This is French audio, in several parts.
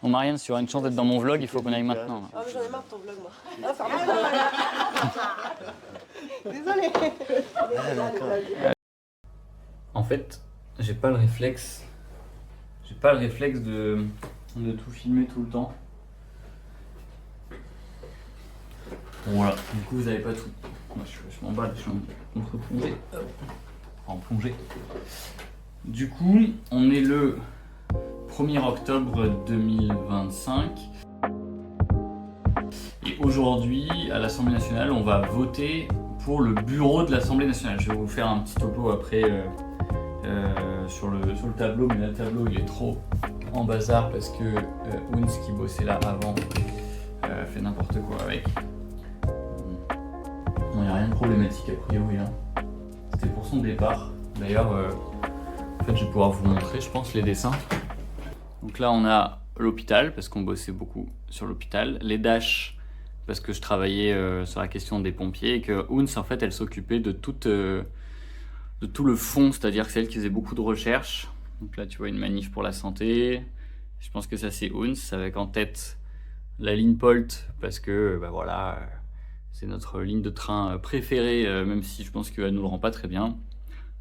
Bon, Marianne, si tu auras une chance d'être dans mon vlog, il faut qu'on aille maintenant. Ah mais j'en ai marre de ton vlog moi. Ah, désolée. En fait, j'ai pas le réflexe. J'ai pas le réflexe de tout filmer tout le temps. Bon, voilà, du coup vous avez pas tout. Moi je m'emballe, je suis en contre-plongée. En plongée. Du coup, on est le 1er octobre 2025. Et aujourd'hui, à l'Assemblée nationale, on va voter pour le bureau de l'Assemblée nationale. Je vais vous faire un petit topo après sur le tableau, mais là, le tableau il est trop en bazar parce que Ouns qui bossait là avant fait n'importe quoi avec. Il n'y a rien de problématique a priori. Hein. C'était pour son départ. D'ailleurs, en fait, je vais pouvoir vous montrer, je pense, les dessins. Donc là, on a l'hôpital, parce qu'on bossait beaucoup sur l'hôpital. Les Dash, parce que je travaillais sur la question des pompiers. Et que Ouns, en fait, elle s'occupait de tout le fond, c'est-à-dire que c'est elle qui faisait beaucoup de recherches. Donc là, tu vois, une manif pour la santé. Je pense que ça, c'est Ouns, avec en tête la ligne Polt, parce que, bah voilà, c'est notre ligne de train préférée, même si je pense qu'elle nous le rend pas très bien.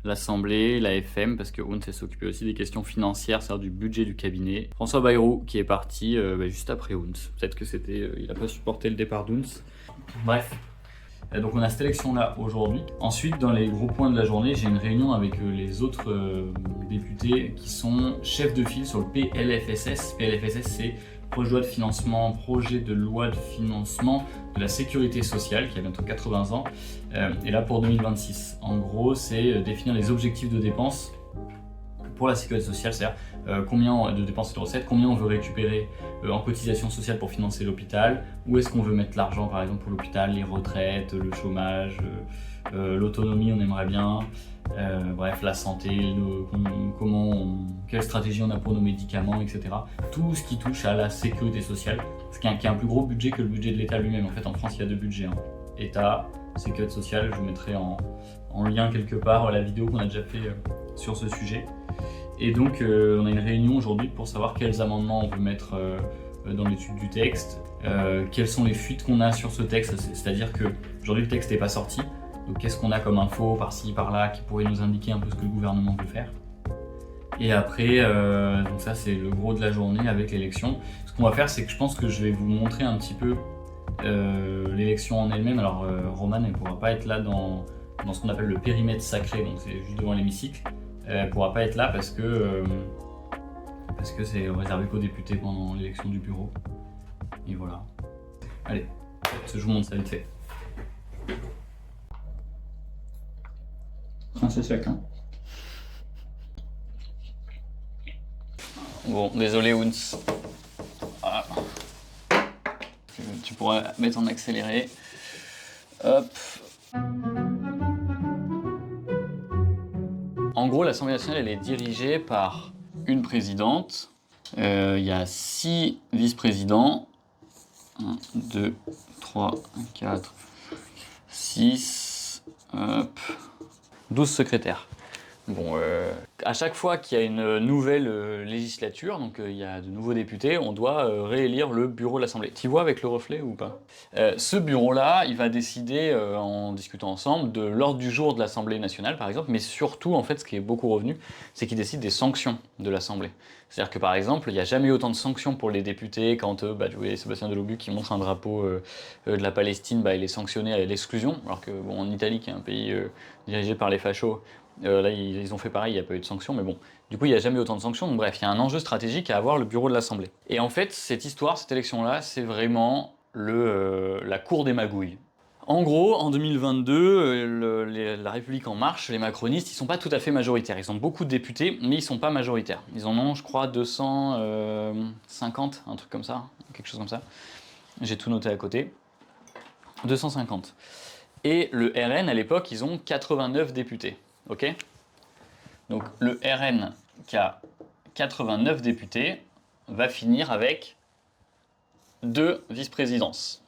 L'Assemblée, la FM, parce que Ouns s'occupait aussi des questions financières, c'est-à-dire du budget du cabinet. François Bayrou, qui est parti juste après Ouns. Peut-être que il n'a pas supporté le départ d'Ouns. Bref. Donc on a cette élection-là aujourd'hui. Ensuite, dans les gros points de la journée, j'ai une réunion avec les autres députés qui sont chefs de file sur le PLFSS. PLFSS, c'est projet de loi de financement de la sécurité sociale, qui a bientôt 80 ans, et là pour 2026. En gros, c'est définir les objectifs de dépenses pour la sécurité sociale, c'est-à-dire combien de dépenses et de recettes, combien on veut récupérer en cotisation sociale pour financer l'hôpital, où est-ce qu'on veut mettre l'argent par exemple pour l'hôpital, les retraites, le chômage, l'autonomie on aimerait bien, bref la santé, quelle stratégie on a pour nos médicaments, etc. Tout ce qui touche à la sécurité sociale, ce qui a un plus gros budget que le budget de l'État lui-même. En fait en France il y a deux budgets, hein. État, sécurité sociale, je vous mettrai en lien quelque part la vidéo qu'on a déjà fait sur ce sujet. Et donc on a une réunion aujourd'hui pour savoir quels amendements on veut mettre dans l'étude du texte, quelles sont les fuites qu'on a sur ce texte, c'est-à-dire que aujourd'hui le texte n'est pas sorti, donc qu'est-ce qu'on a comme info par-ci, par-là qui pourrait nous indiquer un peu ce que le gouvernement veut faire. Et après, donc ça c'est le gros de la journée avec l'élection. Ce qu'on va faire, c'est que je pense que je vais vous montrer un petit peu l'élection en elle-même. Alors Romane, elle ne pourra pas être là dans ce qu'on appelle le périmètre sacré, donc c'est juste devant l'hémicycle. Elle ne pourra pas être là parce que c'est réservé qu'aux députés pendant l'élection du bureau. Et voilà. Allez, je vous montre ça vite fait. Un c'est chacun. Bon, désolé Ouns. Voilà. Tu pourras mettre en accéléré. Hop. En gros, l'Assemblée nationale, elle est dirigée par une présidente. Il y a 6 vice-présidents. 1, 2, 3, 4, 6, hop, 12 secrétaires. Bon, à chaque fois qu'il y a une nouvelle législature, donc il y a de nouveaux députés, on doit réélire le bureau de l'Assemblée. Tu vois avec le reflet ou pas? Ce bureau-là, il va décider, en discutant ensemble, de l'ordre du jour de l'Assemblée nationale, par exemple, mais surtout, en fait, ce qui est beaucoup revenu, c'est qu'il décide des sanctions de l'Assemblée. C'est-à-dire que, par exemple, il n'y a jamais eu autant de sanctions pour les députés quand, tu voyez Sébastien Delobu qui montre un drapeau de la Palestine, il est sanctionné à l'exclusion, alors que, bon, en Italie, qui est un pays dirigé par les fachos, là, ils ont fait pareil, il n'y a pas eu de sanctions, mais bon, du coup, il n'y a jamais autant de sanctions, donc bref, il y a un enjeu stratégique à avoir le bureau de l'Assemblée. Et en fait, cette élection-là, c'est vraiment la cour des magouilles. En gros, en 2022, la République en marche, les macronistes, ils sont pas tout à fait majoritaires. Ils ont beaucoup de députés, mais ils sont pas majoritaires. Ils en ont, je crois, 250, un truc comme ça, quelque chose comme ça. J'ai tout noté à côté. 250. Et le RN, à l'époque, ils ont 89 députés. Ok ? Donc le RN qui a 89 députés va finir avec 2 vice-présidences.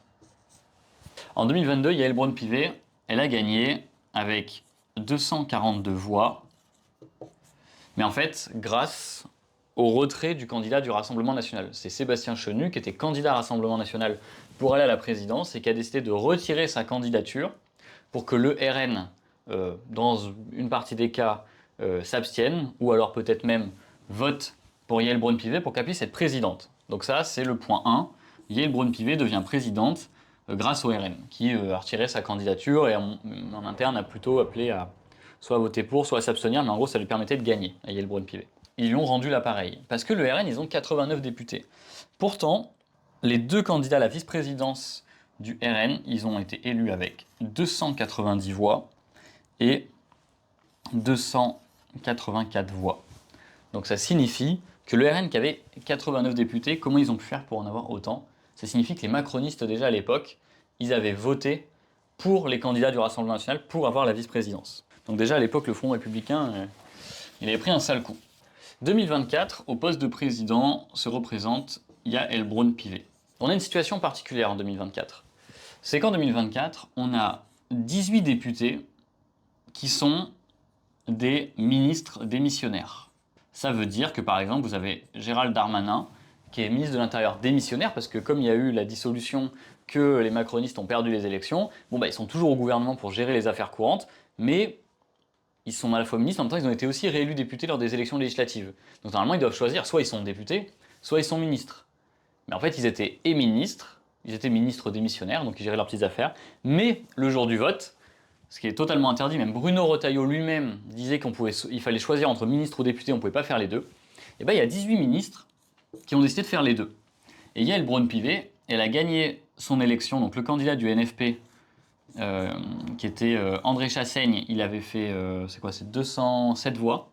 En 2022, Yaël Braun-Pivet, elle a gagné avec 242 voix, mais en fait grâce au retrait du candidat du Rassemblement national. C'est Sébastien Chenu, qui était candidat Rassemblement national pour aller à la présidence et qui a décidé de retirer sa candidature pour que le RN, dans une partie des cas, s'abstienne, ou alors peut-être même vote pour Yael Braun-Pivet pour qu'elle puisse être présidente. Donc ça, c'est le point 1. Yael Braun-Pivet devient présidente grâce au RN, qui a retiré sa candidature et en interne a plutôt appelé à soit voter pour, soit à s'abstenir, mais en gros, ça lui permettait de gagner à Yael Braun-Pivet. Ils lui ont rendu l'appareil, parce que le RN, ils ont 89 députés. Pourtant, les deux candidats à la vice-présidence du RN, ils ont été élus avec 290 voix et 284 voix. Donc ça signifie que le RN qui avait 89 députés, comment ils ont pu faire pour en avoir autant? Ça signifie que les macronistes déjà à l'époque, ils avaient voté pour les candidats du Rassemblement national pour avoir la vice-présidence. Donc déjà à l'époque, le Front républicain, il avait pris un sale coup. 2024, au poste de président, se représente Yael Braun-Pivet. On a une situation particulière en 2024. C'est qu'en 2024, on a 18 députés qui sont des ministres démissionnaires. Ça veut dire que par exemple, vous avez Gérald Darmanin, qui est ministre de l'Intérieur démissionnaire, parce que comme il y a eu la dissolution, que les macronistes ont perdu les élections, ils sont toujours au gouvernement pour gérer les affaires courantes, mais ils sont à la fois ministres, en même temps ils ont été aussi réélus députés lors des élections législatives. Donc normalement ils doivent choisir, soit ils sont députés, soit ils sont ministres. Mais en fait ils étaient ministres, ils étaient ministres démissionnaires, donc ils géraient leurs petites affaires, mais le jour du vote, ce qui est totalement interdit, même Bruno Retailleau lui-même disait qu'il fallait choisir entre ministre ou député, on ne pouvait pas faire les deux, et il y a 18 ministres qui ont décidé de faire les deux. Et Yael Braun-Pivet, elle a gagné son élection, donc le candidat du NFP, qui était André Chassaigne, il avait fait, c'est 207 voix.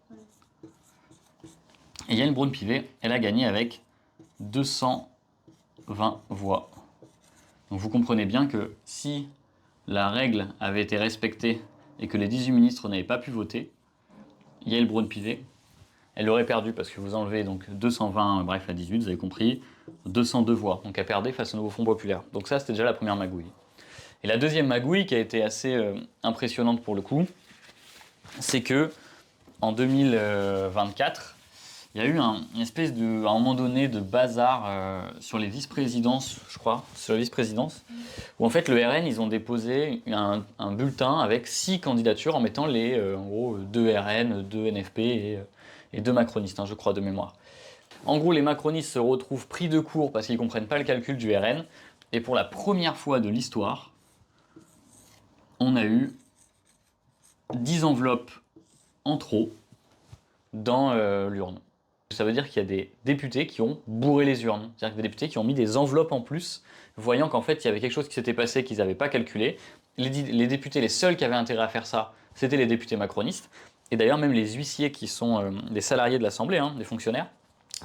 Et Yael Braun-Pivet, elle a gagné avec 220 voix. Donc vous comprenez bien que si la règle avait été respectée et que les 18 ministres n'avaient pas pu voter, Yael Braun-Pivet, elle aurait perdu parce que vous enlevez donc 220, à 18, vous avez compris, 202 voix. Donc elle perdait face au nouveau Front populaire. Donc ça, c'était déjà la première magouille. Et la deuxième magouille, qui a été assez impressionnante pour le coup, c'est que en 2024, il y a eu une espèce de, à un moment donné, de bazar sur les vice-présidences, je crois, sur la vice-présidence, où en fait le RN, ils ont déposé un bulletin avec 6 candidatures en mettant en gros, 2 RN, 2 NFP et 2 macronistes, je crois, de mémoire. En gros, les macronistes se retrouvent pris de court parce qu'ils ne comprennent pas le calcul du RN, et pour la première fois de l'histoire, on a eu 10 enveloppes en trop dans l'urne. Ça veut dire qu'il y a des députés qui ont bourré les urnes. C'est-à-dire que des députés qui ont mis des enveloppes en plus, voyant qu'en fait il y avait quelque chose qui s'était passé qu'ils n'avaient pas calculé. Les députés, les seuls qui avaient intérêt à faire ça, c'était les députés macronistes. Et d'ailleurs même les huissiers qui sont des salariés de l'Assemblée, des fonctionnaires,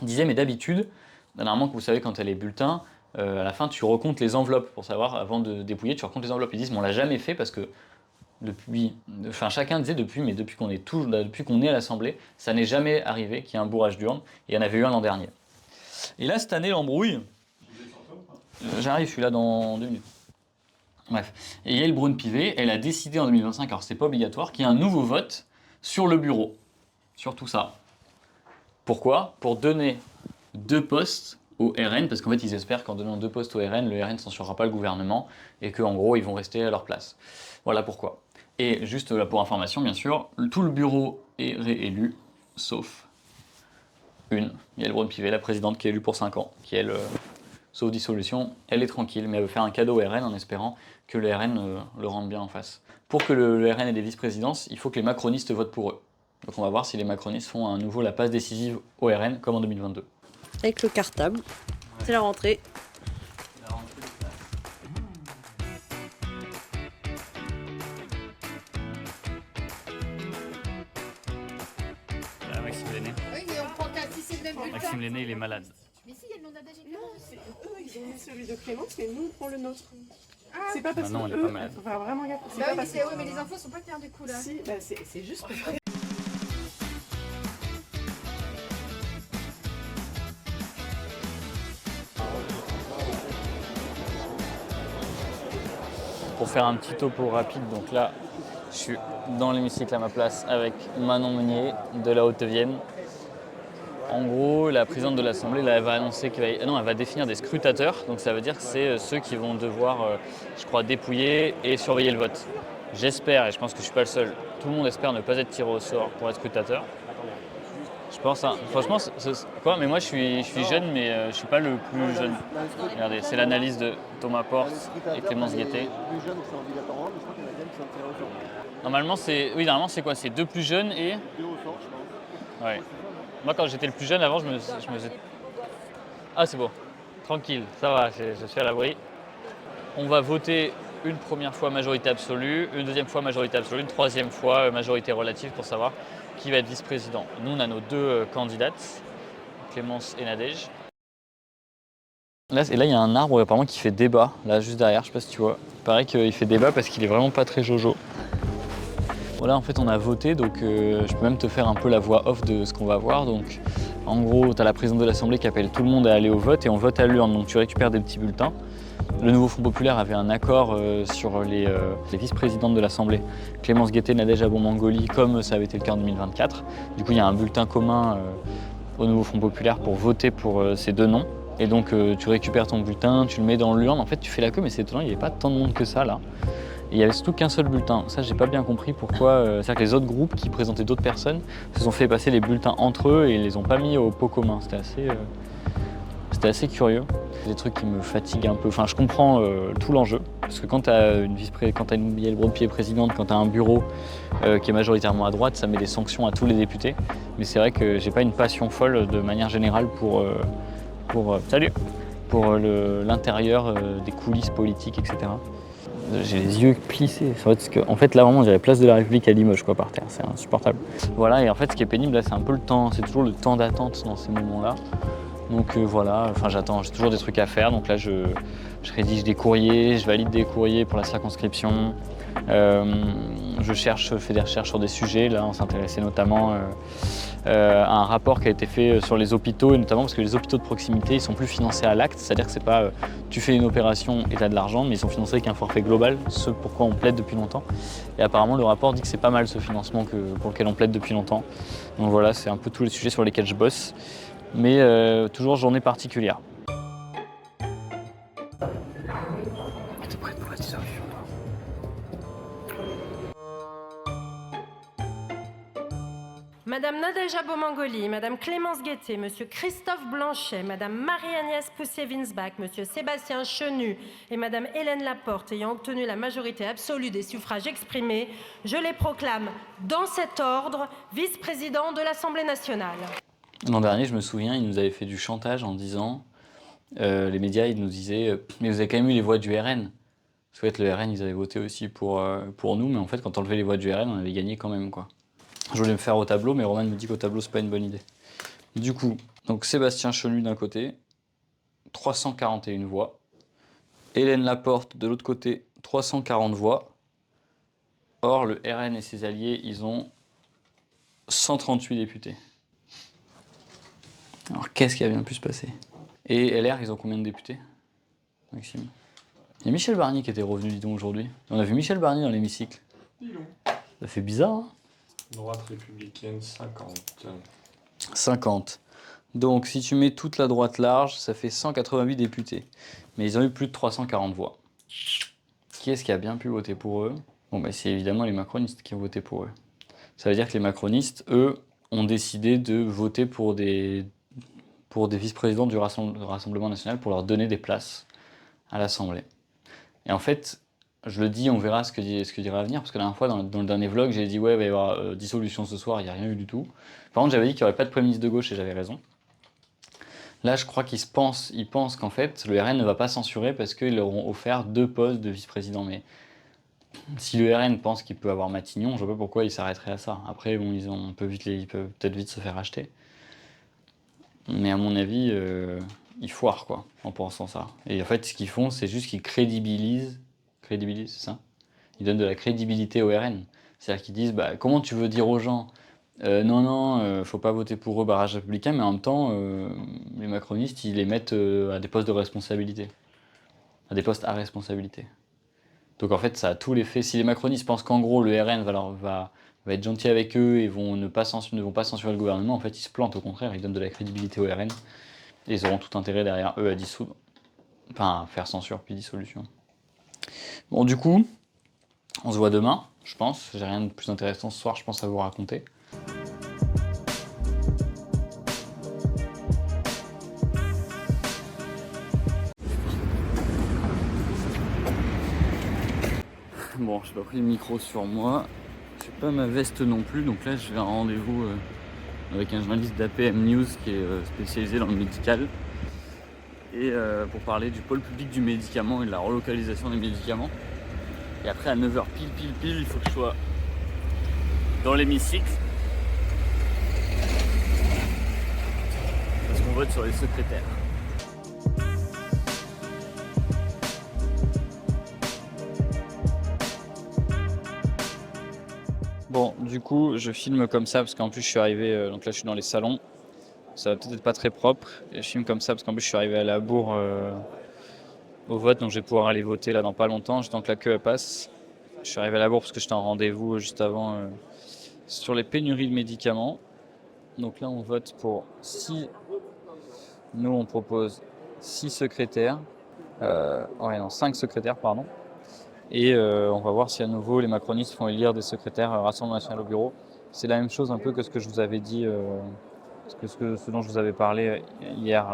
disaient mais d'habitude, normalement vous savez quand il y a les bulletins, à la fin tu recomptes les enveloppes pour savoir, avant de dépouiller, tu recomptes les enveloppes. Ils disent mais on l'a jamais fait parce que chacun disait depuis qu'on est à l'Assemblée, ça n'est jamais arrivé qu'il y ait un bourrage d'urne, et il y en avait eu un l'an dernier. Et là, cette année, l'embrouille, j'arrive, je suis là dans 2 minutes. Bref, et Yael Braun-Pivet, elle a décidé en 2025, alors c'est pas obligatoire, qu'il y ait un nouveau vote sur le bureau, sur tout ça. Pourquoi? Pour donner 2 postes au RN, parce qu'en fait ils espèrent qu'en donnant 2 postes au RN, le RN ne censurera pas le gouvernement, et qu'en gros ils vont rester à leur place. Voilà pourquoi. Et juste là pour information, bien sûr, tout le bureau est réélu, sauf Yael Braun-Pivet, la présidente qui est élue pour 5 ans, qui elle, sauf dissolution, elle est tranquille, mais elle veut faire un cadeau au RN en espérant que le RN le rende bien en face. Pour que le RN ait des vice-présidences, il faut que les macronistes votent pour eux. Donc on va voir si les macronistes font à nouveau la passe décisive au RN, comme en 2022. Avec le cartable, c'est la rentrée. Maxime Lenné. Oui, mais on prend qu'un si c'est le même bulletin. Maxime Lenné, il est malade. Mais si, il y a le nom d'Adèle. Non, c'est eux, ils ont mis celui de Clémence, mais nous, on prend le nôtre. Ah, C'est pas parce Bah non, que elle est pas eux, malade. enfin vraiment gaffe. bah oui, mais les infos sont pas claires du coup là. Si, bah c'est juste parce que... Pour faire un petit topo rapide, donc là, je suis dans l'hémicycle à ma place avec Manon Meunier de la Haute-Vienne. En gros, la présidente de l'Assemblée, là, elle va annoncer qu'elle va... Non, elle va définir des scrutateurs. Donc ça veut dire que c'est ceux qui vont devoir, je crois, dépouiller et surveiller le vote. J'espère, et je pense que je ne suis pas le seul, tout le monde espère ne pas être tiré au sort pour être scrutateur. Je pense, hein, franchement, quoi, mais moi je suis jeune, mais je ne suis pas le plus jeune. Regardez, c'est l'analyse de Thomas Porte et Clémence Guettet. Normalement, c'est quoi? C'est 2 plus jeunes et... 2 au sort, je pense. Ouais. Moi, quand j'étais le plus jeune, avant, je me faisais... Ah, c'est bon. Tranquille, ça va, je suis à l'abri. On va voter une première fois majorité absolue, une deuxième fois majorité absolue, une troisième fois majorité relative pour savoir qui va être vice-président. Nous, on a nos 2 candidates, Clémence et Nadège. Là, il y a un arbre apparemment qui fait débat, là, juste derrière, je sais pas si tu vois. Il paraît qu'il fait débat parce qu'il est vraiment pas très jojo. Voilà, en fait, on a voté, donc je peux même te faire un peu la voix off de ce qu'on va voir. Donc, en gros, tu as la présidente de l'Assemblée qui appelle tout le monde à aller au vote et on vote à l'urne. Donc, tu récupères des petits bulletins. Le nouveau Front populaire avait un accord sur les vice-présidentes de l'Assemblée, Clémence Guettet, Nadège Abon-Mangoli, comme ça avait été le cas en 2024. Du coup, il y a un bulletin commun au nouveau Front populaire pour voter pour ces 2 noms. Et donc, tu récupères ton bulletin, tu le mets dans l'urne. En fait, tu fais la queue, mais c'est étonnant, il n'y avait pas tant de monde que ça là. Et il n'y avait surtout qu'un seul bulletin. Ça, j'ai pas bien compris pourquoi. C'est-à-dire que les autres groupes qui présentaient d'autres personnes se sont fait passer les bulletins entre eux et ils les ont pas mis au pot commun. C'était assez curieux. C'est des trucs qui me fatiguent un peu. Enfin, je comprends tout l'enjeu. Parce que quand tu as une Yael Braun-Pivet présidente, quand tu as un bureau qui est majoritairement à droite, ça met des sanctions à tous les députés. Mais c'est vrai que j'ai pas une passion folle de manière générale pour l'intérieur des coulisses politiques, etc. J'ai les yeux plissés. En fait, là, vraiment, on dirait place de la République à Limoges, quoi, par terre. C'est insupportable. Voilà, et en fait, ce qui est pénible, là, c'est un peu le temps. C'est toujours le temps d'attente dans ces moments-là. Donc voilà, enfin, j'attends, j'ai toujours des trucs à faire. Donc là, je rédige des courriers, je valide des courriers pour la circonscription. Je fais des recherches sur des sujets. Là, on s'intéressait notamment à un rapport qui a été fait sur les hôpitaux, et notamment parce que les hôpitaux de proximité, ils sont plus financés à l'acte, c'est-à-dire que c'est pas tu fais une opération et tu as de l'argent, mais ils sont financés avec un forfait global, ce pourquoi on plaide depuis longtemps. Et apparemment, le rapport dit que c'est pas mal ce financement pour lequel on plaide depuis longtemps. Donc voilà, c'est un peu tous les sujets sur lesquels je bosse, mais toujours journée particulière. Madame Nadège Abon-Mangoli, Madame Clémence Guettet, Monsieur Christophe Blanchet, Madame Marie-Agnès Poussier-Winsbach, Monsieur Sébastien Chenu et Madame Hélène Laporte ayant obtenu la majorité absolue des suffrages exprimés, je les proclame dans cet ordre vice-président de l'Assemblée nationale. L'an dernier, je me souviens, ils nous avaient fait du chantage en disant, les médias, ils nous disaient mais vous avez quand même eu les voix du RN. Parce qu'en fait, le RN, ils avaient voté aussi pour nous, mais en fait, quand on enlevait les voix du RN, on avait gagné quand même, quoi. Je voulais me faire au tableau, mais Roman me dit qu'au tableau, c'est pas une bonne idée. Du coup, donc Sébastien Chenu d'un côté, 341 voix. Hélène Laporte de l'autre côté, 340 voix. Or, le RN et ses alliés, ils ont 138 députés. Alors, qu'est-ce qui a bien pu se passer? Et LR, ils ont combien de députés, Maxime? Il y a Michel Barnier qui était revenu, dis donc, aujourd'hui. On a vu Michel Barnier dans l'hémicycle. Ça fait bizarre, hein? Droite républicaine, 50. 50. Donc, si tu mets toute la droite large, ça fait 188 députés. Mais ils ont eu plus de 340 voix. Qui est-ce qui a bien pu voter pour eux? Bon, bah, c'est évidemment les macronistes qui ont voté pour eux. Ça veut dire que les macronistes, eux, ont décidé de voter pour des vice-présidents du Rassemblement national pour leur donner des places à l'Assemblée. Et en fait, je le dis, on verra ce que dira l'avenir, parce que la dernière fois, dans le dernier vlog, j'ai dit ouais, il va y avoir dissolution ce soir, il n'y a rien eu du tout. Par contre, j'avais dit qu'il n'y aurait pas de Premier ministre de gauche et j'avais raison. Là, je crois qu'ils pensent qu'en fait, le RN ne va pas censurer parce qu'ils leur ont offert 2 postes de vice-président. Mais si le RN pense qu'il peut avoir Matignon, je vois pas pourquoi ils s'arrêteraient à ça. Après, bon, ils peuvent peut-être vite se faire acheter. Mais à mon avis, ils foirent, quoi, en pensant ça. Et en fait, ce qu'ils font, c'est juste qu'ils crédibilisent, c'est ça? Ils donnent de la crédibilité au RN. C'est-à-dire qu'ils disent, bah, comment tu veux dire aux gens, non, faut pas voter pour eux, barrage républicain, mais en même temps, les macronistes, ils les mettent à des postes de responsabilité. À des postes à responsabilité. Donc en fait, ça a tous les faits. Si les macronistes pensent qu'en gros, le RN va va être gentil avec eux et ne vont pas censurer le gouvernement, en fait ils se plantent, au contraire, ils donnent de la crédibilité au RN. Et ils auront tout intérêt derrière eux à dissoudre. Enfin, à faire censure puis dissolution. Bon, du coup, on se voit demain, je pense. J'ai rien de plus intéressant ce soir, je pense, à vous raconter. Bon, j'ai pas pris le micro sur moi. J'ai pas ma veste non plus, donc là je vais à un rendez-vous avec un journaliste d'APM News qui est spécialisé dans le médical. Et pour parler du pôle public du médicament et de la relocalisation des médicaments. Et après à 9h pile, il faut que je sois dans l'hémicycle. Parce qu'on vote sur les secrétaires. Bon, du coup, je filme comme ça parce qu'en plus je suis arrivé, donc là je suis dans les salons. Ça va peut-être être pas très propre. Et je filme comme ça parce qu'en plus je suis arrivé à la bourre au vote, donc je vais pouvoir aller voter là dans pas longtemps, juste tant que la queue passe. Je suis arrivé à la bourre parce que j'étais en rendez-vous juste avant sur les pénuries de médicaments. Donc là on vote pour 6. Nous on propose 6 secrétaires. 5 secrétaires, pardon. Et on va voir si à nouveau les macronistes font élire des secrétaires Rassemblement national au bureau. C'est la même chose un peu que ce que je vous avais dit, ce dont je vous avais parlé hier.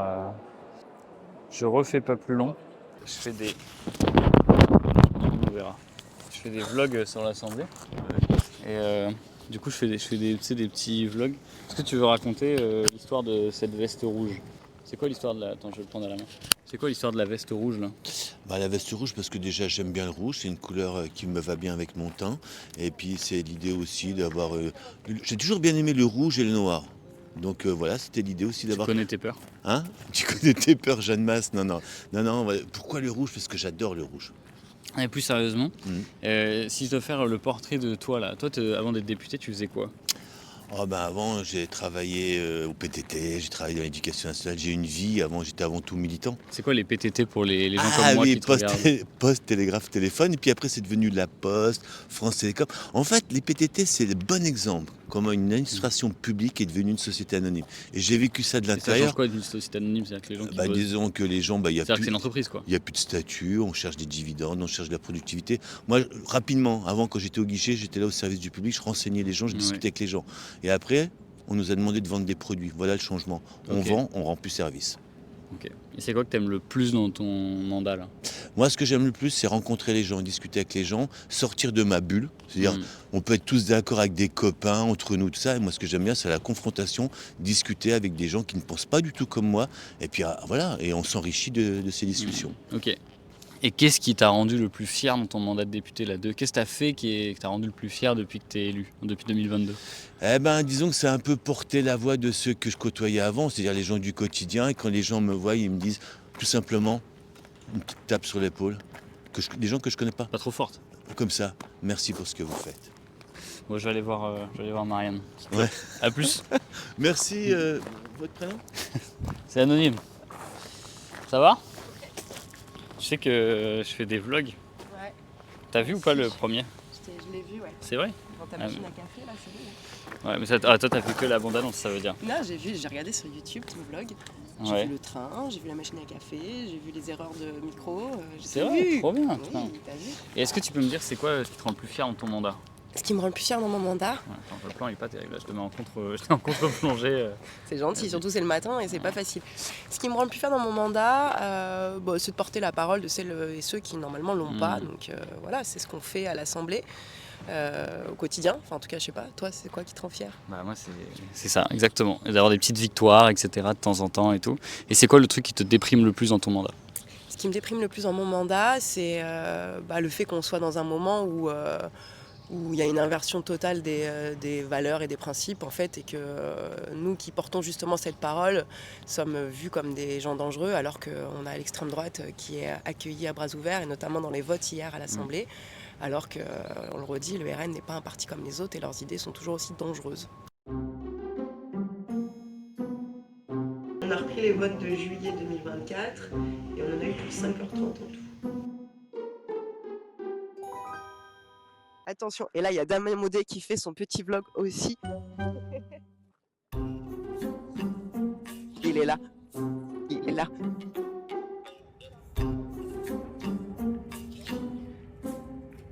Je refais pas plus long. Je fais des... On verra. Je fais des vlogs sur l'Assemblée. Et du coup je fais des petits vlogs. Est-ce que tu veux raconter l'histoire de cette veste rouge? C'est quoi l'histoire de la... Attends, je vais le prendre à la main. C'est quoi l'histoire de la veste rouge là? La veste rouge parce que déjà j'aime bien le rouge, c'est une couleur qui me va bien avec mon teint. Et puis c'est l'idée aussi d'avoir... J'ai toujours bien aimé le rouge et le noir. Donc voilà, c'était l'idée aussi d'avoir... Tu connais tes peurs? Hein? Tu connais tes peurs, Jeanne Masse? Non. Pourquoi le rouge? Parce que j'adore le rouge. Et plus sérieusement, si je dois faire le portrait de toi là, toi avant d'être député, tu faisais quoi? Avant, j'ai travaillé au PTT, j'ai travaillé dans l'éducation nationale, j'ai une vie. Avant, j'étais avant tout militant. C'est quoi les PTT pour les gens comme moi qui te regardent? Poste, télégraphe, téléphone. Et puis après, c'est devenu la Poste, France Télécom. En fait, les PTT, c'est le bon exemple. Comment une administration publique est devenue une société anonyme. Et j'ai vécu ça de l'intérieur. Ça change quoi d'une société anonyme? C'est-à-dire que les gens qui disons que les gens, c'est-à-dire que c'est une entreprise quoi. Il n'y a plus de statut, on cherche des dividendes, on cherche de la productivité. Moi, rapidement, avant, quand j'étais au guichet, j'étais là au service du public, je renseignais les gens, je discutais avec les gens. Et après, on nous a demandé de vendre des produits. Voilà le changement. On vend, on rend plus service. Ok. Et c'est quoi que tu aimes le plus dans ton mandat là? Moi, ce que j'aime le plus, c'est rencontrer les gens, discuter avec les gens, sortir de ma bulle. C'est-à-dire, on peut être tous d'accord avec des copains, entre nous, tout ça. Et moi, ce que j'aime bien, c'est la confrontation, discuter avec des gens qui ne pensent pas du tout comme moi. Et puis, voilà, et on s'enrichit de ces discussions. Ok. Et qu'est-ce qui t'a rendu le plus fier dans ton mandat de député là? Qu'est-ce que t'as fait que t'a rendu le plus fier depuis que t'es élu, depuis 2022? Disons que c'est un peu porter la voix de ceux que je côtoyais avant, c'est-à-dire les gens du quotidien. Et quand les gens me voient, ils me disent tout simplement une petite tape sur l'épaule. Des gens que je connais pas. Pas trop forte. Comme ça, merci pour ce que vous faites. Bon, je vais aller voir Marianne. Ouais. À plus. Merci. Votre prénom? C'est anonyme. Ça va? Je sais que je fais des vlogs. Ouais. T'as vu ou pas le premier? Je l'ai vu, ouais. C'est vrai? Dans ta machine à café, là, c'est bon. Ouais, mais toi t'as fait que la bande-annonce, ça veut dire. Non, j'ai regardé sur YouTube ton vlog. J'ai vu le train, j'ai vu la machine à café, j'ai vu les erreurs de micro. C'est vrai, trop bien. Oui, t'as vu. Et est-ce que tu peux me dire c'est quoi ce qui te rend le plus fier dans ton mandat? Ce qui me rend le plus fier dans mon mandat. Ouais, attends, le plan il est pas terrible, là je te mets en contre-plongée. C'est gentil, surtout c'est le matin et c'est pas facile. Ce qui me rend le plus fier dans mon mandat, c'est de porter la parole de celles et ceux qui normalement l'ont pas. Donc voilà, c'est ce qu'on fait à l'Assemblée au quotidien. Enfin en tout cas, je sais pas, toi c'est quoi qui te rend fier? Moi c'est ça, exactement. Et d'avoir des petites victoires, etc. de temps en temps et tout. Et c'est quoi le truc qui te déprime le plus dans ton mandat? Ce qui me déprime le plus dans mon mandat, c'est le fait qu'on soit dans un moment où il y a une inversion totale des valeurs et des principes en fait, et que nous qui portons justement cette parole sommes vus comme des gens dangereux, alors qu'on a l'extrême droite qui est accueillie à bras ouverts, et notamment dans les votes hier à l'Assemblée, alors qu'on le redit, le RN n'est pas un parti comme les autres et leurs idées sont toujours aussi dangereuses. On a repris les votes de juillet 2024 et on en a eu pour 5h30 en tout. Attention, et là il y a Damien Maudet qui fait son petit vlog aussi. Il est là. Il est là.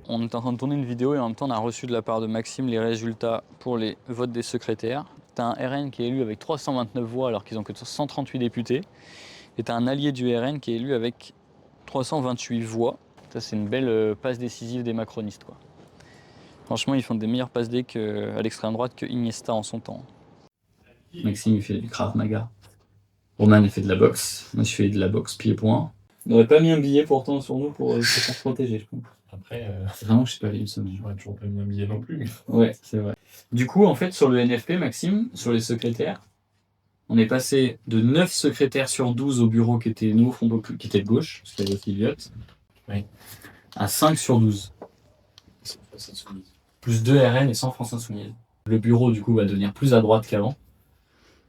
On est en train de tourner une vidéo et en même temps on a reçu de la part de Maxime les résultats pour les votes des secrétaires. T'as un RN qui est élu avec 329 voix alors qu'ils ont que 138 députés. Et t'as un allié du RN qui est élu avec 328 voix. Ça c'est une belle passe décisive des macronistes, quoi. Franchement ils font des meilleures passes D à l'extrême droite que Iniesta en son temps. Maxime il fait du Krav Maga. Roman il fait de la boxe. Moi je fais de la boxe pied-point. On n'aurait pas mis un billet pourtant sur nous pour se faire protéger, je pense. Après, Vraiment, je sais pas, une semaine. j'aurais toujours pas mis un billet non plus. Ouais, c'est vrai. Du coup, en fait, sur le NFP, Maxime, sur les secrétaires, on est passé de 9 secrétaires sur 12 au bureau qui étaient nouveau Front Populaire, qui étaient de gauche, parce qu'il y avait aussi Elliott, Oui. à 5 sur 12. Plus 2 RN et 100 France Insoumise. Le bureau, du coup, va devenir plus à droite qu'avant.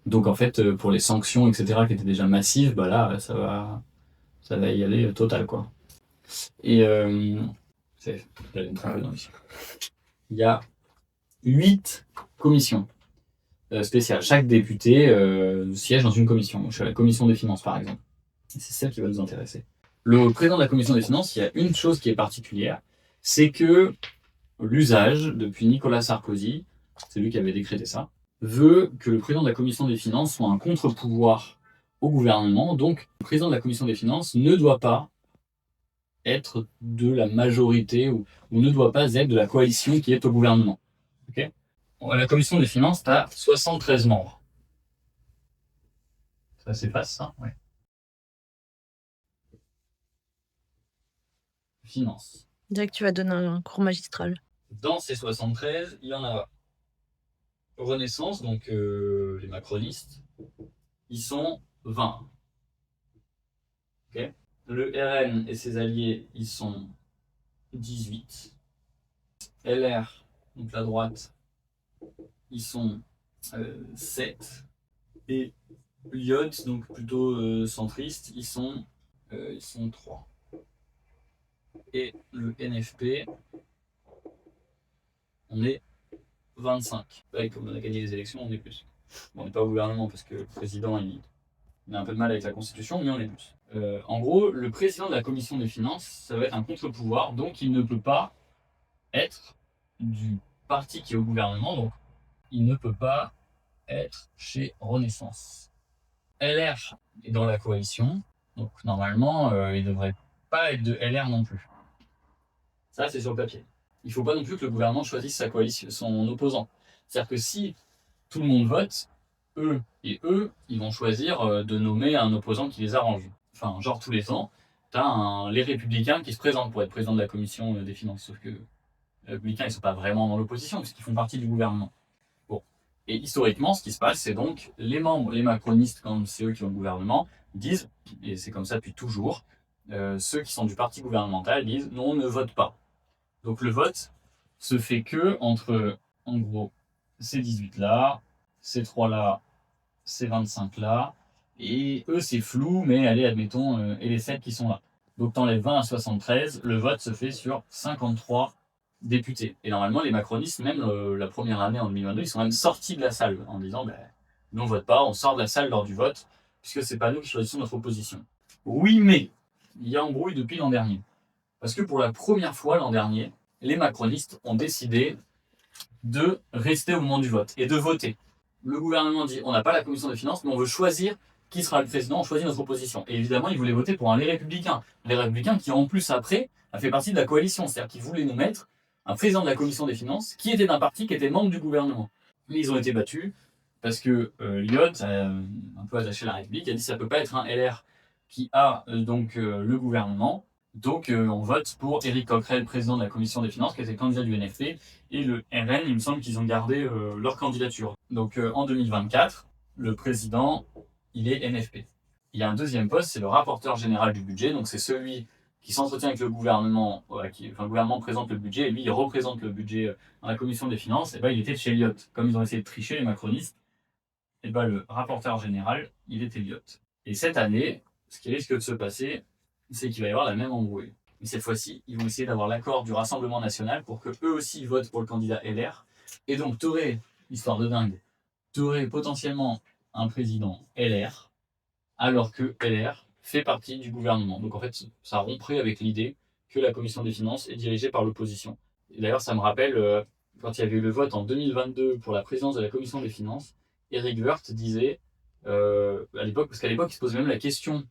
Donc, en fait, pour les sanctions, etc., qui étaient déjà massives, bah là, ça va y aller total, quoi. Et il y a 8 commissions spéciales. Chaque député siège dans une commission. Je suis à la commission des finances, par exemple. Et c'est celle qui va nous intéresser. Le président de la commission des finances, il y a une chose qui est particulière, c'est que l'usage, depuis Nicolas Sarkozy, c'est lui qui avait décrété ça, veut que le président de la commission des finances soit un contre-pouvoir au gouvernement. Donc, le président de la commission des finances ne doit pas être de la majorité ou ne doit pas être de la coalition qui est au gouvernement. Okay, à la commission des finances, tu as 73 membres. Ça s'efface, ça? Ouais. Finance. Déjà que tu vas donner un cours magistral. Dans ces 73, il y en a Renaissance, donc les macronistes, ils sont 20. Ok. Le RN et ses alliés, ils sont 18. LR, donc la droite, ils sont 7. Et Lyot, donc plutôt centriste, ils sont 3. Et le NFP, on est 25. Ouais, comme on a gagné les élections, on est plus. Bon, on n'est pas au gouvernement parce que le président, il a un peu de mal avec la Constitution, mais on est plus. En gros, le président de la commission des finances, ça va être un contre-pouvoir, donc il ne peut pas être du parti qui est au gouvernement, donc il ne peut pas être chez Renaissance. LR est dans la coalition, donc normalement, il ne devrait pas être de LR non plus. Ça, c'est sur le papier. Il ne faut pas non plus que le gouvernement choisisse sa coalition, son opposant. C'est-à-dire que si tout le monde vote, eux, ils vont choisir de nommer un opposant qui les arrange. Enfin, genre tous les ans, tu as les Républicains qui se présentent pour être président de la commission des finances. Sauf que les Républicains, ils ne sont pas vraiment dans l'opposition, puisqu'ils font partie du gouvernement. Bon. Et historiquement, ce qui se passe, c'est donc les membres, les macronistes, comme c'est eux qui ont le gouvernement, disent, et c'est comme ça depuis toujours, ceux qui sont du parti gouvernemental disent non, on ne vote pas. Donc le vote se fait que entre, en gros, ces 18 là, ces 3 là, ces 25 là, et eux c'est flou, mais allez, admettons, et les 7 qui sont là. Donc t'enlèves 20 à 73, le vote se fait sur 53 députés. Et normalement, les macronistes, même la première année en 2022, ils sont même sortis de la salle en disant nous on vote pas, on sort de la salle lors du vote, puisque c'est pas nous qui choisissons notre opposition. Oui, mais il y a embrouille depuis l'an dernier. Parce que pour la première fois l'an dernier, les macronistes ont décidé de rester au moment du vote et de voter. Le gouvernement dit on n'a pas la commission des finances, mais on veut choisir qui sera le président, on choisit notre opposition. Et évidemment, ils voulaient voter pour les Républicains. Les Républicains qui, en plus, après, a fait partie de la coalition. C'est-à-dire qu'ils voulaient nous mettre un président de la commission des finances qui était d'un parti qui était membre du gouvernement. Mais ils ont été battus parce que Lyot, un peu attaché à la République, a dit ça ne peut pas être un LR qui a donc le gouvernement. Donc on vote pour Éric Coquerel, président de la commission des finances, qui était candidat du NFP, et le RN, il me semble qu'ils ont gardé leur candidature. Donc en 2024, le président, il est NFP. Il y a un deuxième poste, c'est le rapporteur général du budget, donc c'est celui qui s'entretient avec le gouvernement, le gouvernement présente le budget, et lui il représente le budget dans la commission des finances, et il était de chez Lyot. Comme ils ont essayé de tricher les macronistes, et le rapporteur général, il était Lyot. Et cette année, ce qui risque de se passer, c'est qu'il va y avoir la même embrouille. Mais cette fois-ci, ils vont essayer d'avoir l'accord du Rassemblement national pour que eux aussi votent pour le candidat LR. Et donc, tu aurais, histoire de dingue, tu aurais potentiellement un président LR, alors que LR fait partie du gouvernement. Donc en fait, ça romprait avec l'idée que la commission des finances est dirigée par l'opposition. Et d'ailleurs, ça me rappelle, quand il y avait eu le vote en 2022 pour la présidence de la commission des finances, Éric Woerth disait, à l'époque, parce qu'à l'époque, il se posait même la question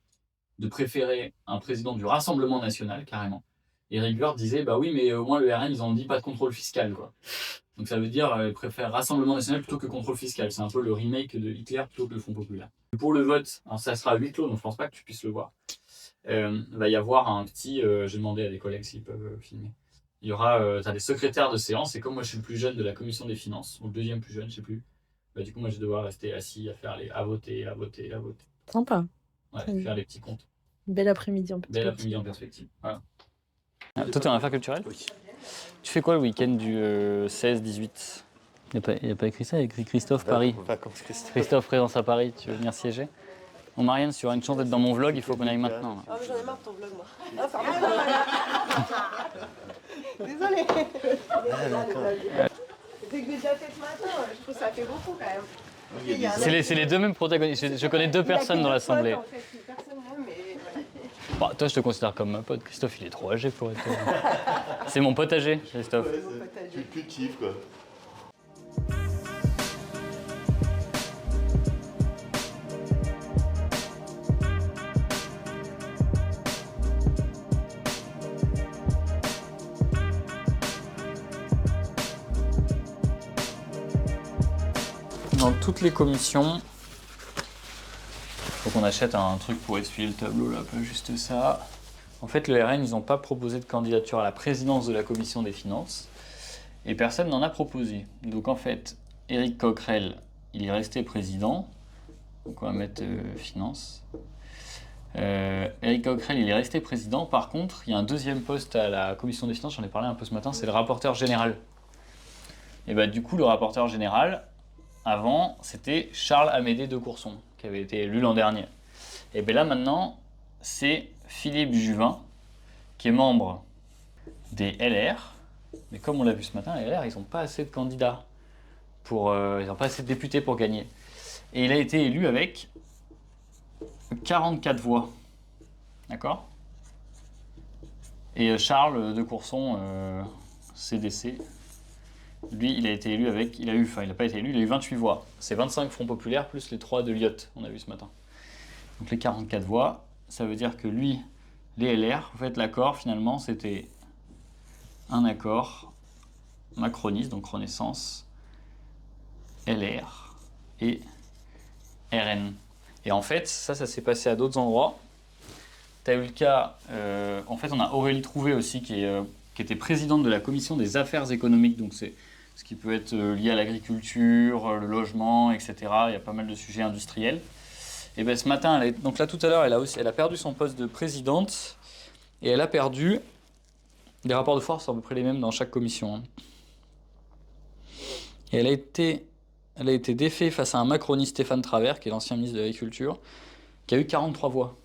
de préférer un président du Rassemblement national, carrément. Éric Woerth disait, bah oui, mais au moins le RN, ils ont dit pas de contrôle fiscal, quoi. Donc ça veut dire ils préfèrent Rassemblement national plutôt que contrôle fiscal. C'est un peu le remake de Hitler plutôt que le Front populaire. Pour le vote, alors ça sera à huis clos, donc je pense pas que tu puisses le voir. Va y avoir un petit... j'ai demandé à des collègues s'ils peuvent filmer. Il y aura... t'as des secrétaires de séance, et comme moi je suis le plus jeune de la commission des finances, ou le deuxième plus jeune, je sais plus, bah, du coup moi je vais devoir rester assis à voter. Sympa. Ouais, faire les petits comptes. Bel après-midi en Bel perspective. après-midi en perspective. Voilà. Toi, t'es en affaires culturelles ? Oui. Tu fais quoi le week-end du 16-18 ? Il n'y a pas écrit ça, il y a écrit Christophe Paris. Vacances Christophe. Christophe présence à Paris, tu veux venir siéger ? Bon, Marianne, si tu auras une chance d'être dans mon vlog, il faut qu'on aille maintenant. Ah, mais j'en ai marre de ton vlog, moi. Ah, pardon. Désolée. C'est que j'ai déjà fait ce matin, je trouve que ça fait beaucoup quand même. C'est les deux mêmes protagonistes. Je connais deux personnes dans l'assemblée. En fait, personne n'aime, mais voilà. Bah, toi, je te considère comme ma pote. Christophe, il est trop âgé pour être. C'est mon potager, Christophe. Tu cultives, quoi. Dans toutes les commissions, faut qu'on achète un truc pour essuyer le tableau là, pas juste ça. En fait, le RN, ils n'ont pas proposé de candidature à la présidence de la commission des finances et personne n'en a proposé. Donc en fait, Éric Coquerel, il est resté président. Donc on va mettre finance. Éric Coquerel, il est resté président. Par contre, il y a un deuxième poste à la commission des finances, j'en ai parlé un peu ce matin, c'est le rapporteur général. Et bah du coup, le rapporteur général, avant, c'était Charles-Amédée de Courson, qui avait été élu l'an dernier. Et bien là, maintenant, c'est Philippe Juvin, qui est membre des LR. Mais comme on l'a vu ce matin, les LR, ils n'ont pas assez de candidats, ils n'ont pas assez de députés pour gagner. Et il a été élu avec 44 voix. D'accord ? Et Charles de Courson, CDC, lui, il a été élu avec... il n'a pas été élu, il a eu 28 voix. C'est 25 Front Populaire plus les 3 de Lyotte, on a vu ce matin. Donc les 44 voix, ça veut dire que lui, les LR, en fait, l'accord, finalement, c'était un accord macroniste, donc Renaissance, LR et RN. Et en fait, ça s'est passé à d'autres endroits. Tu as eu le cas... en fait, on a Aurélie Trouvé aussi, qui était présidente de la commission des affaires économiques, donc c'est ce qui peut être lié à l'agriculture, le logement, etc. Il y a pas mal de sujets industriels. Et bien ce matin, donc là tout à l'heure, elle a perdu son poste de présidente et elle a perdu des rapports de force à peu près les mêmes dans chaque commission. Hein. Et elle a été défaite face à un macroniste, Stéphane Travers, qui est l'ancien ministre de l'Agriculture, qui a eu 43 voix.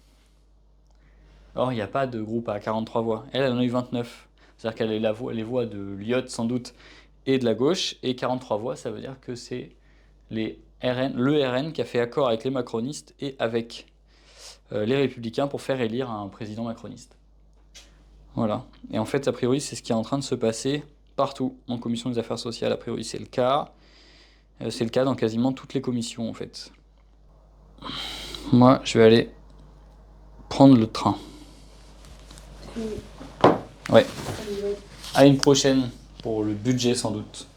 Or, il n'y a pas de groupe à 43 voix. Elle en a eu 29. C'est-à-dire qu'elle a les voix de Lyotte, sans doute, et de la gauche. Et 43 voix, ça veut dire que c'est le RN qui a fait accord avec les macronistes et avec les républicains pour faire élire un président macroniste. Voilà. Et en fait, a priori, c'est ce qui est en train de se passer partout. En commission des affaires sociales, a priori, c'est le cas. C'est le cas dans quasiment toutes les commissions, en fait. Moi, je vais aller prendre le train. Ouais. À une prochaine pour le budget, sans doute.